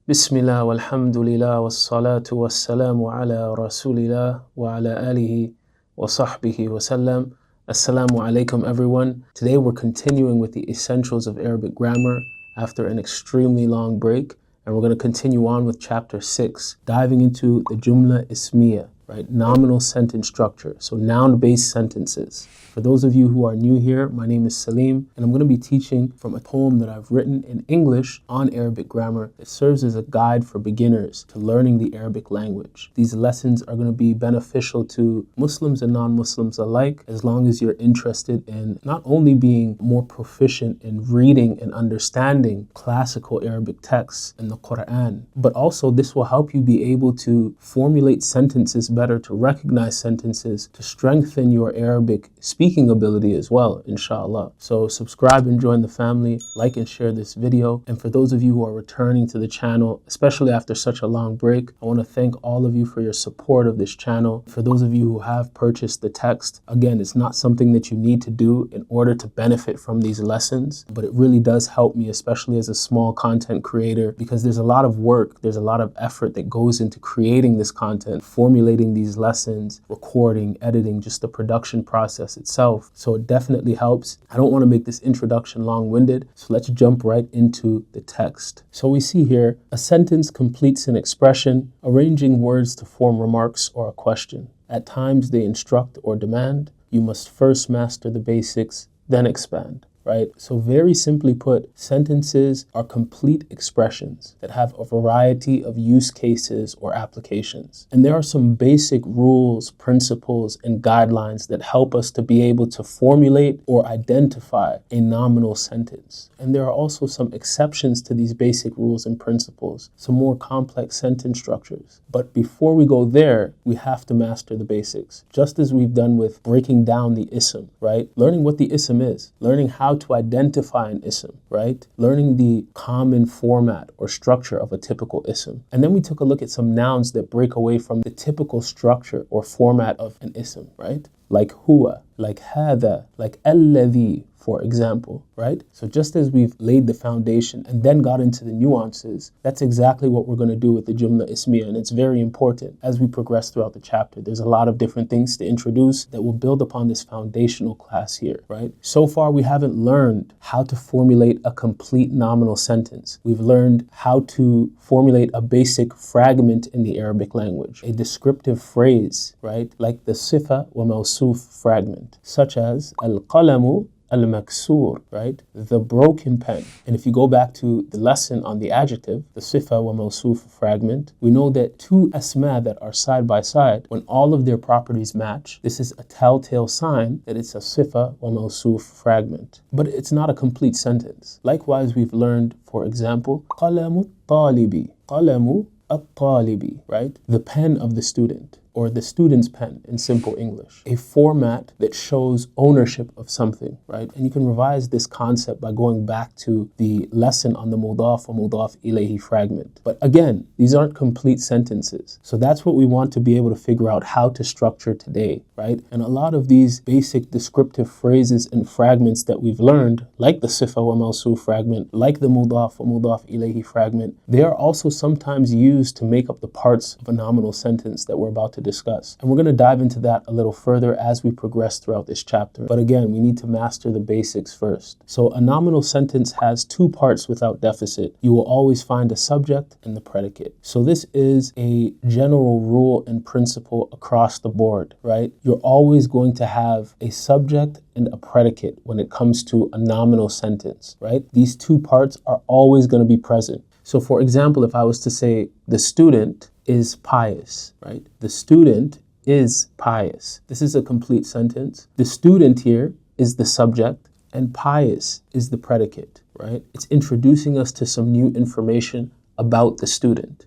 Bismillah walhamdulillah wassalatu wassalamu ala rasulillah wa ala alihi wa sahbihi wa sallam. Assalamu alaikum everyone. Today we're continuing with the essentials of Arabic grammar after an extremely long break, and we're going to continue on with chapter 6, diving into the Jumla Ismiya, right? Nominal sentence structure, so noun-based sentences. For those of you who are new here, my name is Salim, and I'm going to be teaching from a poem that I've written in English on Arabic grammar. It serves as a guide for beginners to learning the Arabic language. These lessons are going to be beneficial to Muslims and non-Muslims alike, as long as you're interested in not only being more proficient in reading and understanding classical Arabic texts in the Quran, but also this will help you be able to formulate sentences better, to recognize sentences, to strengthen your Arabic speaking ability as well, inshallah. So subscribe and join the family, like and share this video. And for those of you who are returning to the channel, especially after such a long break, I want to thank all of you for your support of this channel. For those of you who have purchased the text, again, it's not something that you need to do in order to benefit from these lessons, but it really does help me, especially as a small content creator, because there's a lot of work, there's a lot of effort that goes into creating this content, formulating these lessons, recording, editing, just the production process itself. So it definitely helps. I don't want to make this introduction long-winded, so let's jump right into the text. So we see here, a sentence completes an expression, arranging words to form remarks or a question. At times they instruct or demand. You must first master the basics, then expand. Right? So very simply put, sentences are complete expressions that have a variety of use cases or applications. And there are some basic rules, principles, and guidelines that help us to be able to formulate or identify a nominal sentence. And there are also some exceptions to these basic rules and principles, some more complex sentence structures. But before we go there, we have to master the basics, just as we've done with breaking down the ism, right? Learning what the ism is, learning how to identify an ism, right? Learning the common format or structure of a typical ism. And then we took a look at some nouns that break away from the typical structure or format of an ism, right? Like huwa, like hadha, like alladhi, for example, right? So just as we've laid the foundation and then got into the nuances, that's exactly what we're going to do with the Jumla Ismiya, and it's very important as we progress throughout the chapter. There's a lot of different things to introduce that will build upon this foundational class here, right? So far, we haven't learned how to formulate a complete nominal sentence. We've learned how to formulate a basic fragment in the Arabic language, a descriptive phrase, right? Like the sifa wa mawsuf fragment, such as al-qalamu al-maksur, right? The broken pen. And if you go back to the lesson on the adjective, the sifa wa mawsuf fragment, we know that two asma that are side by side, when all of their properties match, this is a telltale sign that it's a sifa wa mawsuf fragment. But it's not a complete sentence. Likewise, we've learned, for example, qalamu talibi, qalamu at-talibi, right? The pen of the student, or the student's pen in simple English, a format that shows ownership of something, right? And you can revise this concept by going back to the lesson on the mudaf wa mudaf ilayhi fragment. But again, these aren't complete sentences. So that's what we want to be able to figure out how to structure today, right? And a lot of these basic descriptive phrases and fragments that we've learned, like the sifa wa mawsuf fragment, like the mudaf wa mudaf ilayhi fragment, they are also sometimes used to make up the parts of a nominal sentence that we're about to discuss. And we're going to dive into that a little further as we progress throughout this chapter. But again, we need to master the basics first. So a nominal sentence has two parts without deficit. You will always find a subject and the predicate. So this is a general rule and principle across the board, right? You're always going to have a subject and a predicate when it comes to a nominal sentence, right? These two parts are always going to be present. So for example, if I was to say the student is pious, right? The student is pious. This is a complete sentence. The student here is the subject and pious is the predicate, right? It's introducing us to some new information about the student,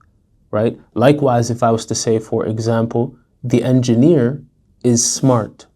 right? Likewise, if I was to say, for example, the engineer is smart,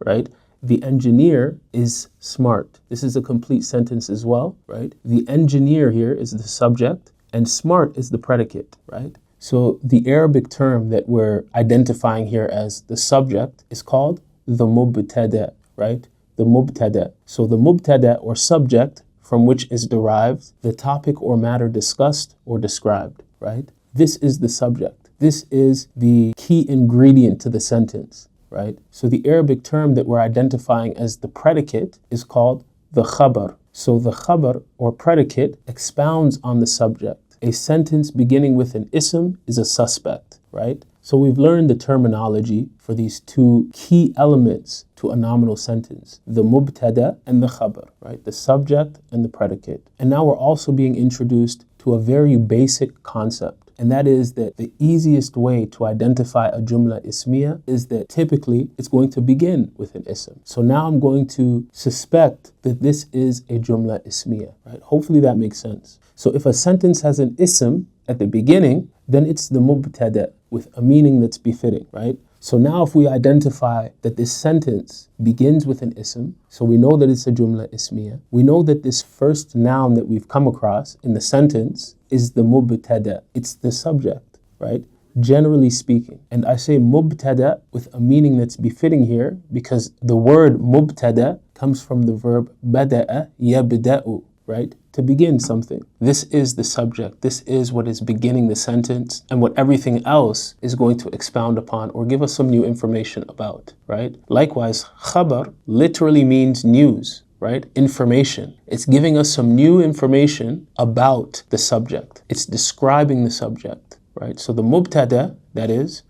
right? The engineer is smart. This is a complete sentence as well, right? The engineer here is the subject and smart is the predicate, right? So the Arabic term that we're identifying here as the subject is called the mubtada, right? The mubtada. So the mubtada or subject from which is derived the topic or matter discussed or described, right? This is the subject. This is the key ingredient to the sentence, right? So the Arabic term that we're identifying as the predicate is called the khabar. So the khabar or predicate expounds on the subject. A sentence beginning with an ism is a suspect, right? So we've learned the terminology for these two key elements to a nominal sentence, the mubtada and the khabar, right? The subject and the predicate. And now we're also being introduced to a very basic concept, and that is that the easiest way to identify a jumla ismiya is that typically it's going to begin with an ism. So now I'm going to suspect that this is a jumla ismiya, right? Hopefully that makes sense. So if a sentence has an ism at the beginning, then it's the mubtada with a meaning that's befitting, right? So now if we identify that this sentence begins with an ism, so we know that it's a jumla ismiya, we know that this first noun that we've come across in the sentence is the mubtada. It's the subject, right? Generally speaking. And I say mubtada with a meaning that's befitting here because the word mubtada comes from the verb bada'a yabda'u, right? To begin something. This is the subject. This is what is beginning the sentence and what everything else is going to expound upon or give us some new information about, right? Likewise, khabar literally means news, right? Information. It's giving us some new information about the subject. It's describing the subject, right? So the mubtada, that is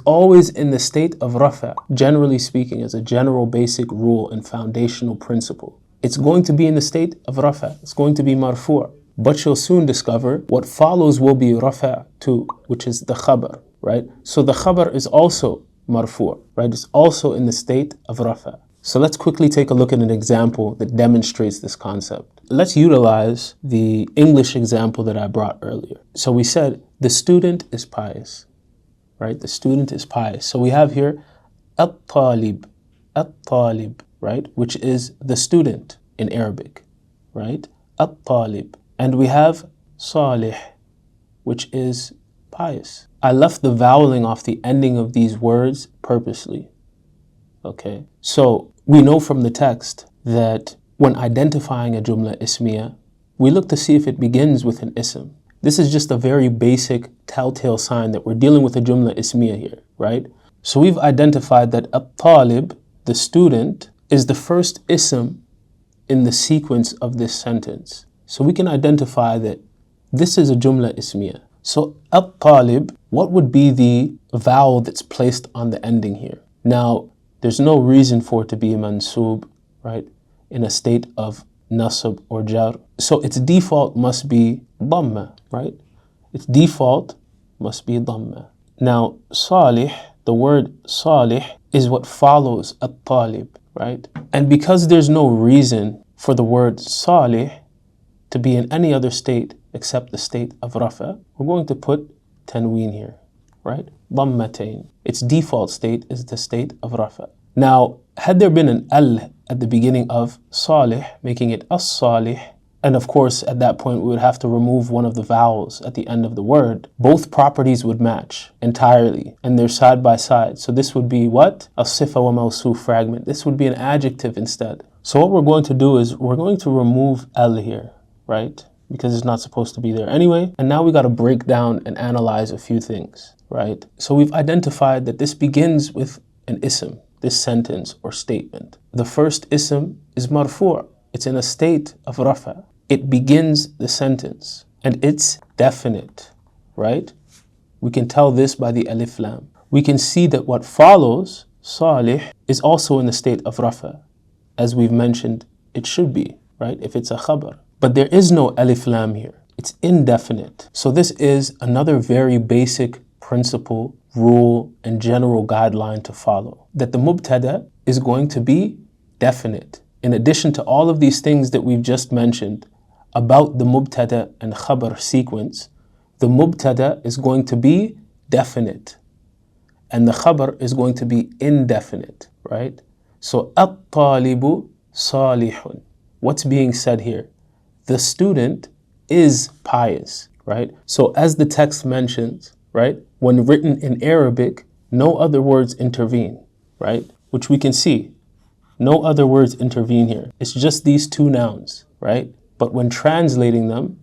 always in the state of rafa, generally speaking, as a general basic rule and foundational principle. It's going to be in the state of rafa. It's going to be marfu'. But you'll soon discover what follows will be rafa too, which is the khabar, right? So the khabar is also marfu', right? It's also in the state of rafa. So let's quickly take a look at an example that demonstrates this concept. Let's utilize the English example that I brought earlier. So we said the student is pious, right? The student is pious. So we have here at-talib, right? Which is the student in Arabic, right? At-talib. And we have salih, which is pious. I left the voweling off the ending of these words purposely, okay? So we know from the text that when identifying a jumla ismiya, we look to see if it begins with an ism. This is just a very basic telltale sign that we're dealing with a jumla ismiya here, right? So we've identified that at-talib, the student, is the first ism in the sequence of this sentence. So we can identify that this is a jumla ismiya. So at-talib, what would be the vowel that's placed on the ending here? Now, there's no reason for it to be mansub, right, in a state of nasab or jar. So its default must be dhamma, right? Its default must be dhamma. Now, salih, the word salih, is what follows at-talib, right? And because there's no reason for the word salih to be in any other state except the state of rafa, we're going to put tanween here, right? Dhammatain. Its default state is the state of rafa. Now, had there been an al at the beginning of salih, making it as-salih, and of course at that point we would have to remove one of the vowels at the end of the word, both properties would match entirely and they're side by side. So this would be what? A sifa wa mawsuf fragment. This would be an adjective instead. So what we're going to do is we're going to remove al here, right? Because it's not supposed to be there anyway. And now we got to break down and analyze a few things, right? So we've identified that this begins with an ism, this sentence or statement. The first ism is marfu'. It's in a state of rafa. It begins the sentence and it's definite, right? We can tell this by the alif lam. We can see that what follows, salih, is also in the state of rafa. As we've mentioned, it should be, right? If it's a khabar. But there is no alif lam here. It's indefinite. So this is another very basic principle, rule, and general guideline to follow. That the mubtada is going to be definite. In addition to all of these things that we've just mentioned about the mubtada and khabar sequence, the mubtada is going to be definite and the khabar is going to be indefinite, right? So at-talibu salihun. What's being said here? The student is pious, right? So as the text mentions, right, when written in Arabic, no other words intervene, right? Which we can see. No other words intervene here. It's just these two nouns, right? But when translating them,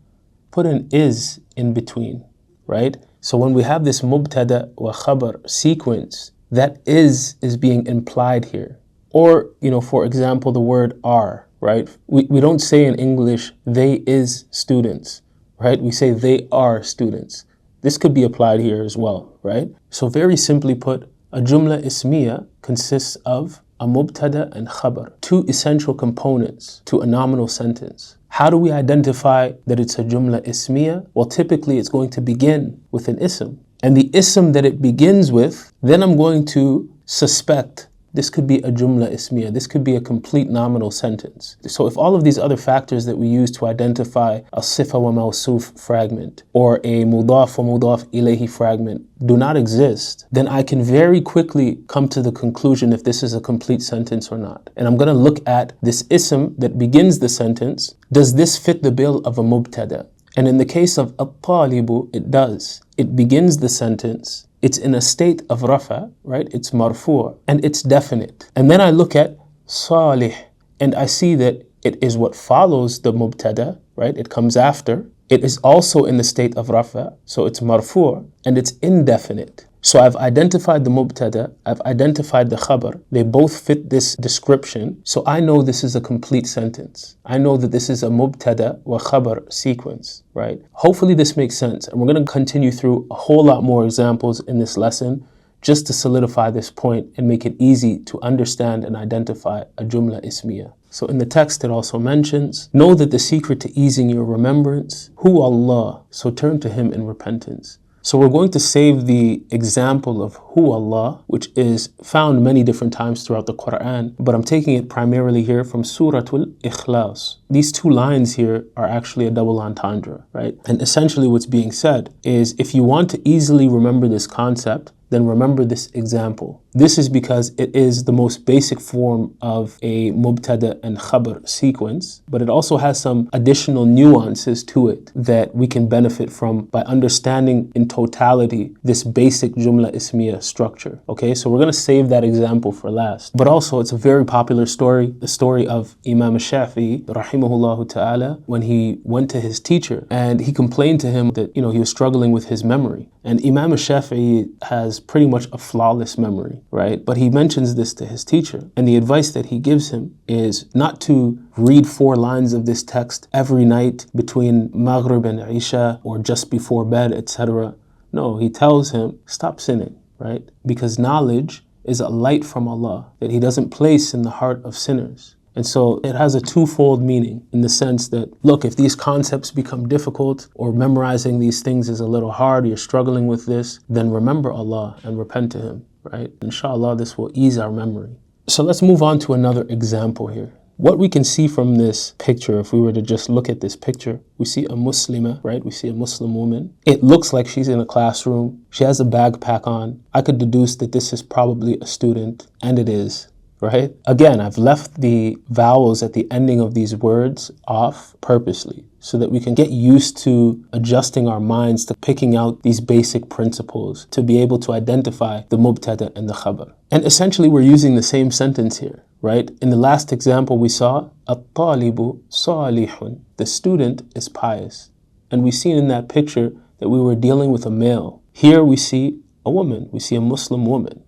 put an is in between, right? So when we have this mubtada wa khabar sequence, that is being implied here. Or, for example, the word are, right? We don't say in English, they is students, right? We say they are students. This could be applied here as well, right? So very simply put, a jumla ismiya consists of a mubtada and khabar, two essential components to a nominal sentence. How do we identify that it's a jumla ismiya? Well, typically it's going to begin with an ism. And the ism that it begins with, then I'm going to suspect this could be a jumla ismiya. This could be a complete nominal sentence. So if all of these other factors that we use to identify a sifa wa mawsuf fragment or a mudaf wa mudaf ilayhi fragment do not exist, then I can very quickly come to the conclusion if this is a complete sentence or not. And I'm going to look at this ism that begins the sentence. Does this fit the bill of a mubtada? And in the case of at-talibu, it does. It begins the sentence. It's in a state of rafa, right? It's marfu' and it's definite. And then I look at salih and I see that it is what follows the mubtada, right? It comes after. It is also in the state of rafa, so it's marfu' and it's indefinite. So I've identified the mubtada, I've identified the khabar. They both fit this description. So I know this is a complete sentence. I know that this is a mubtada wa khabar sequence, right? Hopefully this makes sense. And we're going to continue through a whole lot more examples in this lesson just to solidify this point and make it easy to understand and identify a jumla ismiya. So in the text it also mentions, know that the secret to easing your remembrance, hu Allah, so turn to Him in repentance. So we're going to save the example of Hu Allah, which is found many different times throughout the Quran, but I'm taking it primarily here from Suratul Ikhlas. These two lines here are actually a double entendre, right? And essentially what's being said is if you want to easily remember this concept, then remember this example. This is because it is the most basic form of a mubtada and khabar sequence, but it also has some additional nuances to it that we can benefit from by understanding in totality this basic jumla ismiya structure. Okay, so we're going to save that example for last. But also it's a very popular story, the story of Imam Shafi'i, rahimahullah ta'ala, when he went to his teacher and he complained to him that, he was struggling with his memory. And Imam Shafi'i has pretty much a flawless memory, right? But he mentions this to his teacher. And the advice that he gives him is not to read 4 lines of this text every night between Maghrib and Isha or just before bed, etc. No, he tells him, stop sinning, right? Because knowledge is a light from Allah that He doesn't place in the heart of sinners. And so it has a twofold meaning in the sense that, look, if these concepts become difficult or memorizing these things is a little hard, you're struggling with this, then remember Allah and repent to Him, right? Inshallah, this will ease our memory. So let's move on to another example here. What we can see from this picture, if we were to just look at this picture, we see a Muslima, right? We see a Muslim woman. It looks like she's in a classroom. She has a backpack on. I could deduce that this is probably a student, and it is. Right? Again, I've left the vowels at the ending of these words off purposely so that we can get used to adjusting our minds to picking out these basic principles to be able to identify the mubtada and the khabar. And essentially we're using the same sentence here, right? In the last example we saw, at-talibu salihun, the student is pious. And we've seen in that picture that we were dealing with a male. Here we see a woman, we see a Muslim woman,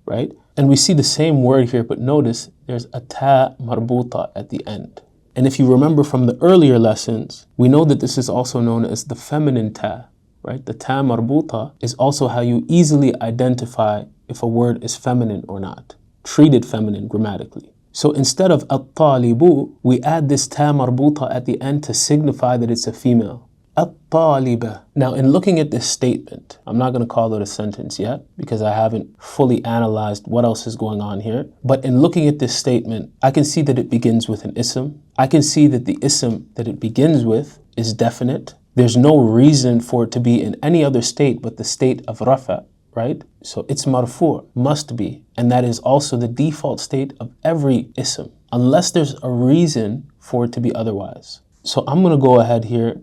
right? And we see the same word here, but notice there's a ta marbuta at the end. And if you remember from the earlier lessons, we know that this is also known as the feminine ta, right? The ta marbuta is also how you easily identify if a word is feminine or not, treated feminine grammatically. So instead of at-talibu, we add this ta marbuta at the end to signify that it's a female. At-taliba. Now, in looking at this statement, I'm not going to call it a sentence yet because I haven't fully analyzed what else is going on here. But in looking at this statement, I can see that it begins with an ism. I can see that the ism that it begins with is definite. There's no reason for it to be in any other state but the state of rafa, right? So it's marfu', must be. And that is also the default state of every ism, unless there's a reason for it to be otherwise. So I'm going to go ahead here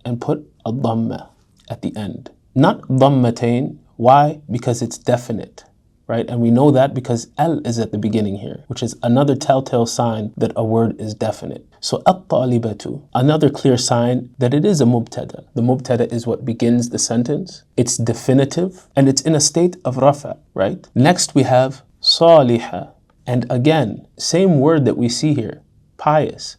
and put a dhamma at the end. Not dhammatain. Why? Because it's definite, right? And we know that because al is at the beginning here, which is another telltale sign that a word is definite. So at-talibatu, another clear sign that it is a mubtada. The mubtada is what begins the sentence. It's definitive and it's in a state of rafa, right? Next we have saliha. And again, same word that we see here, pious,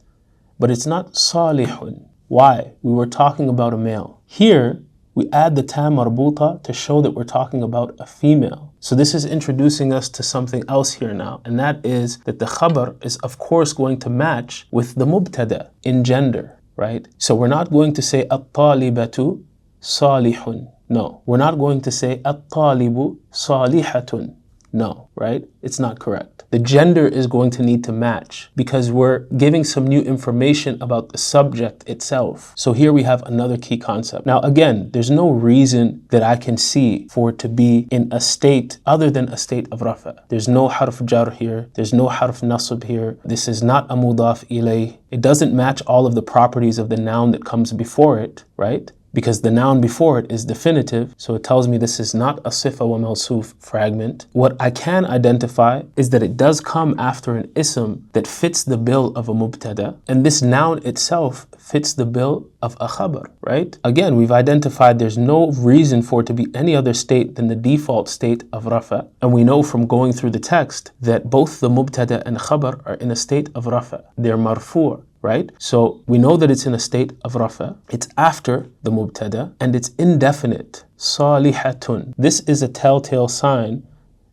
but it's not salihun. Why? We were talking about a male. Here, we add the ta marbuta to show that we're talking about a female. So this is introducing us to something else here now, and that is that the khabar is of course going to match with the mubtada in gender, right? So we're not going to say at-talibatu salihun. No, we're not going to say at-talibu salihatun. No, right? It's not correct. The gender is going to need to match because we're giving some new information about the subject itself. So here we have another key concept. Now again, there's no reason that I can see for it to be in a state other than a state of rafa. There's no harf jar here. There's no harf nasb here. This is not a mudaf ilayh. It doesn't match all of the properties of the noun that comes before it, right? Because the noun before it is definitive, so it tells me this is not a sifa wa mawsuf fragment. What I can identify is that it does come after an ism that fits the bill of a mubtada, and this noun itself fits the bill of a khabar, right? Again, we've identified there's no reason for it to be any other state than the default state of rafa, and we know from going through the text that both the mubtada and khabar are in a state of rafa. They're marfu'. Right? So we know that it's in a state of rafa. It's after the mubtada and it's indefinite. Salihatun. This is a telltale sign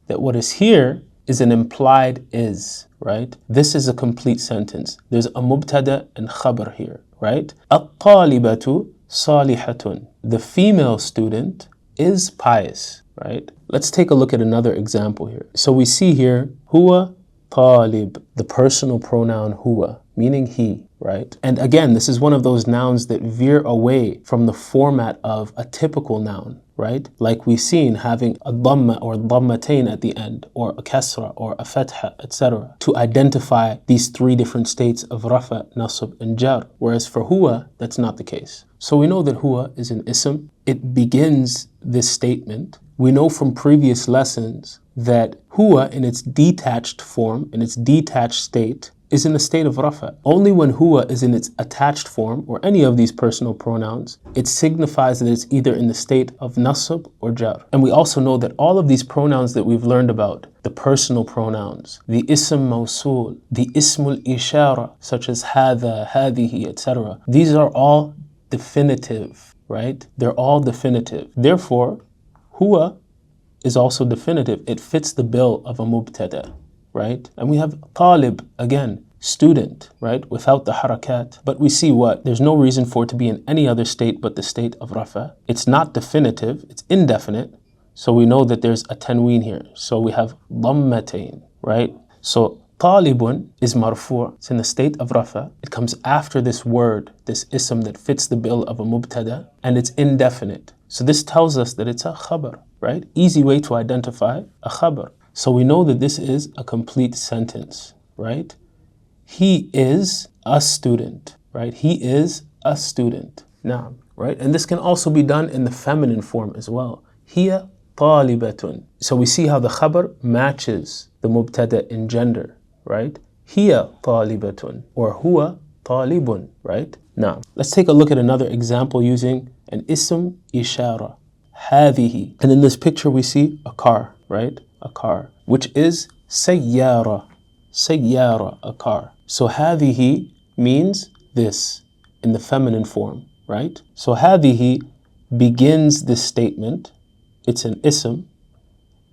that what is here is an implied is, right? This is a complete sentence. There's a mubtada and khabar here, right? At-talibatu salihatun. The female student is pious, right? Let's take a look at another example here. So we see here, huwa talib, the personal pronoun huwa, meaning he, right? And again, this is one of those nouns that veer away from the format of a typical noun, right? Like we've seen having a dhamma or dhammatain at the end, or a kasra or a fatha, etc. to identify these three different states of rafa, nasb, and jar. Whereas for huwa, that's not the case. So we know that huwa is an ism. It begins this statement. We know from previous lessons that huwa in its detached form, in its detached state, is in a state of rafa. Only when huwa is in its attached form, or any of these personal pronouns, it signifies that it's either in the state of nasb or jar. And we also know that all of these pronouns that we've learned about, the personal pronouns, the ism mawsul, the ismul ishara, such as hadha, hadihi, etc., these are all definitive, right? They're all definitive. Therefore, huwa is also definitive. It fits the bill of a mubtada, right? And we have talib, again, student, right? Without the harakat. But we see what? There's no reason for it to be in any other state but the state of rafa. It's not definitive, it's indefinite. So we know that there's a tanween here. So we have dhammatain, right? So talibun is marfu', it's in the state of rafa. It comes after this word, this ism that fits the bill of a mubtada, and it's indefinite. So this tells us that it's a khabar, right? Easy way to identify a khabar. So we know that this is a complete sentence, right? He is a student, right? He is a student. Now, right? And this can also be done in the feminine form as well. Hiya talibatun. So we see how the khabar matches the mubtada in gender, right? Hiya talibatun or huwa talibun, right? Now, let's take a look at another example using an ism ishara, hadihi. And in this picture we see a car, right? A car, which is sayyara, a car. So hadihi means this in the feminine form, right? So hadihi begins this statement. It's an ism.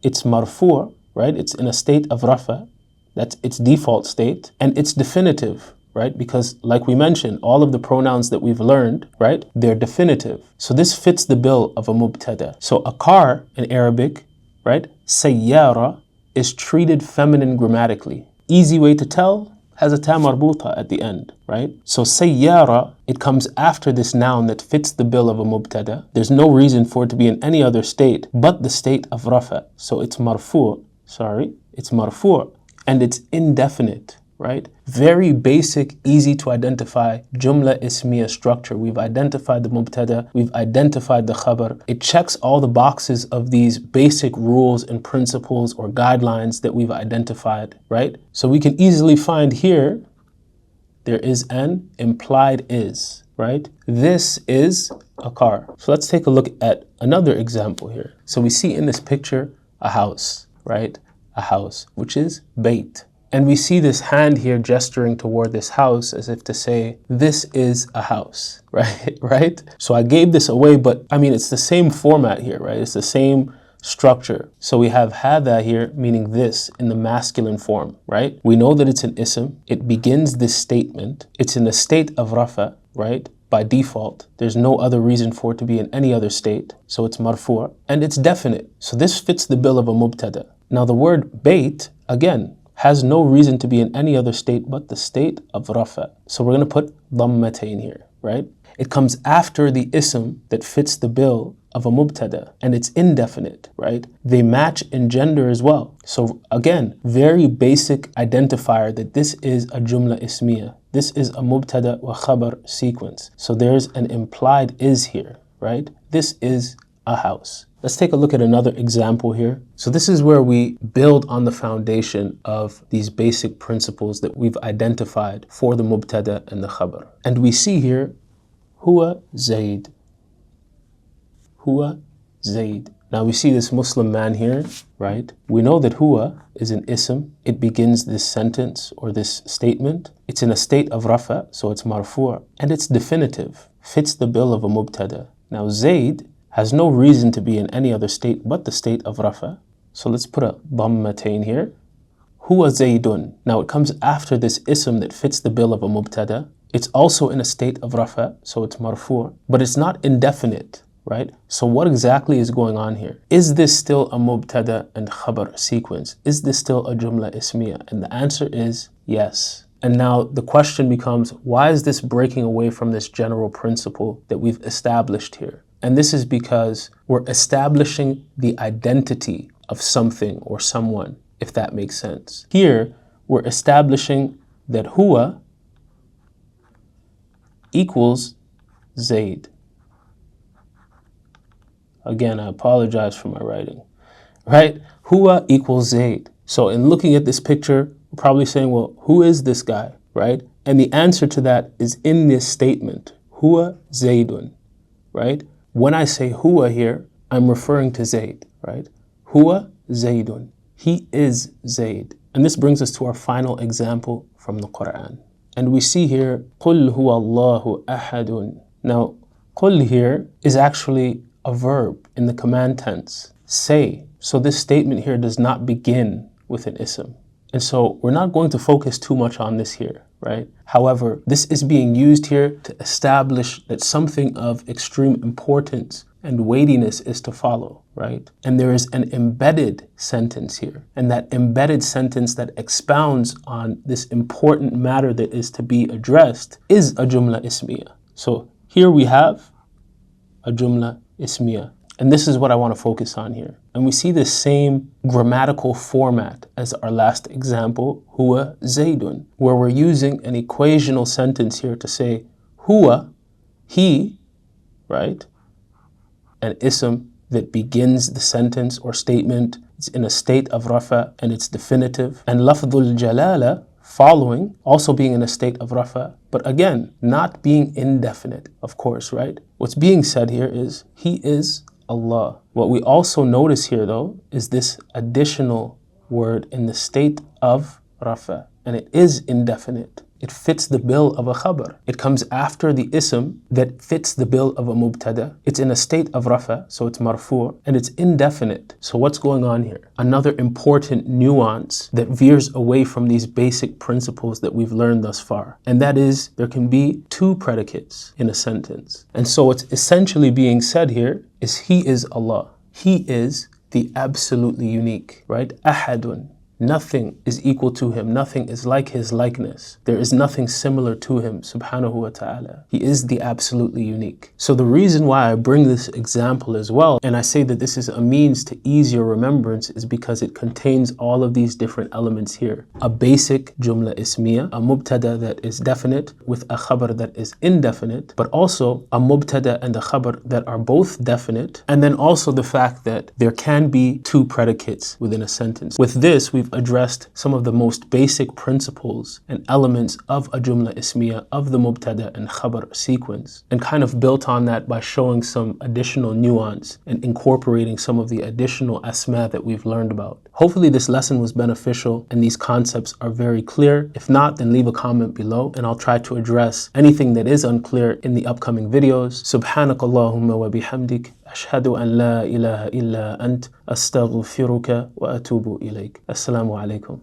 It's marfu', right? It's in a state of rafa. That's its default state. And it's definitive, right? Because like we mentioned, all of the pronouns that we've learned, right? They're definitive. So this fits the bill of a mubtada. So a car in Arabic, right? Sayyara is treated feminine grammatically. Easy way to tell, has a ta marbuta at the end, right? So sayyara, it comes after this noun that fits the bill of a mubtada. There's no reason for it to be in any other state but the state of rafa. So it's marfu', it's marfu', and it's indefinite, right? Very basic, easy to identify Jumla Ismiya structure. We've identified the Mubtada, we've identified the Khabar. It checks all the boxes of these basic rules and principles or guidelines that we've identified, right? So we can easily find here, there is an implied is, right? This is a car. So let's take a look at another example here. So we see in this picture a house, right? A house, which is Bayt. And we see this hand here gesturing toward this house as if to say, this is a house, right? Right? So I gave this away, but I mean, it's the same format here, right? It's the same structure. So we have hada here, meaning this, in the masculine form, right? We know that it's an ism. It begins this statement. It's in a state of rafa, right? By default, there's no other reason for it to be in any other state. So it's marfu', and it's definite. So this fits the bill of a mubtada. Now the word bayt, again, has no reason to be in any other state but the state of rafa. So we're going to put dhammatain here, right? It comes after the ism that fits the bill of a mubtada, and it's indefinite, right? They match in gender as well. So again, very basic identifier that this is a jumla ismiya. This is a mubtada wa khabar sequence. So there's an implied is here, right? This is a house. Let's take a look at another example here. So this is where we build on the foundation of these basic principles that we've identified for the mubtada and the khabar. And we see here, huwa Zaid. Huwa Zaid. Now we see this Muslim man here, right? We know that huwa is an ism. It begins this sentence or this statement. It's in a state of rafa, so it's marfu', and it's definitive, fits the bill of a mubtada. Now Zaid has no reason to be in any other state but the state of rafa. So let's put a dhammatain here. Huwa Zaydun. Now it comes after this ism that fits the bill of a mubtada. It's also in a state of rafa, so it's marfu', but it's not indefinite, right? So what exactly is going on here? Is this still a mubtada and khabar sequence? Is this still a jumla ismiya? And the answer is yes. And now the question becomes, why is this breaking away from this general principle that we've established here? And this is because we're establishing the identity of something or someone, if that makes sense. Here, we're establishing that huwa equals Zaid. Again, I apologize for my writing, right? Huwa equals Zaid. So in looking at this picture, we're probably saying, well, who is this guy, right? And the answer to that is in this statement, huwa Zaydun, right? When I say huwa here, I'm referring to Zaid, right? Huwa Zaydun. He is Zaid. And this brings us to our final example from the Quran. And we see here, قُلْ هُوَ اللَّهُ أَحَدٌ. Now, قُلْ here is actually a verb in the command tense. Say. So this statement here does not begin with an ism. And so we're not going to focus too much on this here, right? However, this is being used here to establish that something of extreme importance and weightiness is to follow, right? And there is an embedded sentence here. And that embedded sentence that expounds on this important matter that is to be addressed is a jumla ismiya. So here we have a jumla ismiya. And this is what I want to focus on here. And we see the same grammatical format as our last example, huwa Zaydun, where we're using an equational sentence here to say huwa, he, right? An ism that begins the sentence or statement. It's in a state of rafa and it's definitive. And lafdhul jalala, following, also being in a state of rafa, but again, not being indefinite, of course, right? What's being said here is, he is Allah. What we also notice here though, is this additional word in the state of rafa, and it is indefinite. It fits the bill of a khabar. It comes after the ism that fits the bill of a mubtada. It's in a state of rafa, so it's marfu', and it's indefinite. So what's going on here? Another important nuance that veers away from these basic principles that we've learned thus far. And that is, there can be two predicates in a sentence. And so what's essentially being said here is, he is Allah. He is the absolutely unique, right? Ahadun. Nothing is equal to him. Nothing is like his likeness. There is nothing similar to him, subhanahu wa ta'ala. He is the absolutely unique. So the reason why I bring this example as well, and I say that this is a means to ease your remembrance, is because it contains all of these different elements here. A basic jumla ismiya, a mubtada that is definite with a khabar that is indefinite, but also a mubtada and a khabar that are both definite, and then also the fact that there can be two predicates within a sentence. With this, we've addressed some of the most basic principles and elements of a jumla ismiya, of the mubtada and khabar sequence, and kind of built on that by showing some additional nuance and incorporating some of the additional asma that we've learned about. Hopefully this lesson was beneficial and these concepts are very clear. If not, then leave a comment below and I'll try to address anything that is unclear in the upcoming videos. Subhanakallahumma wa bihamdik. أشهد أن لا إله إلا أنت أستغفرك وأتوب إليك. السلام عليكم.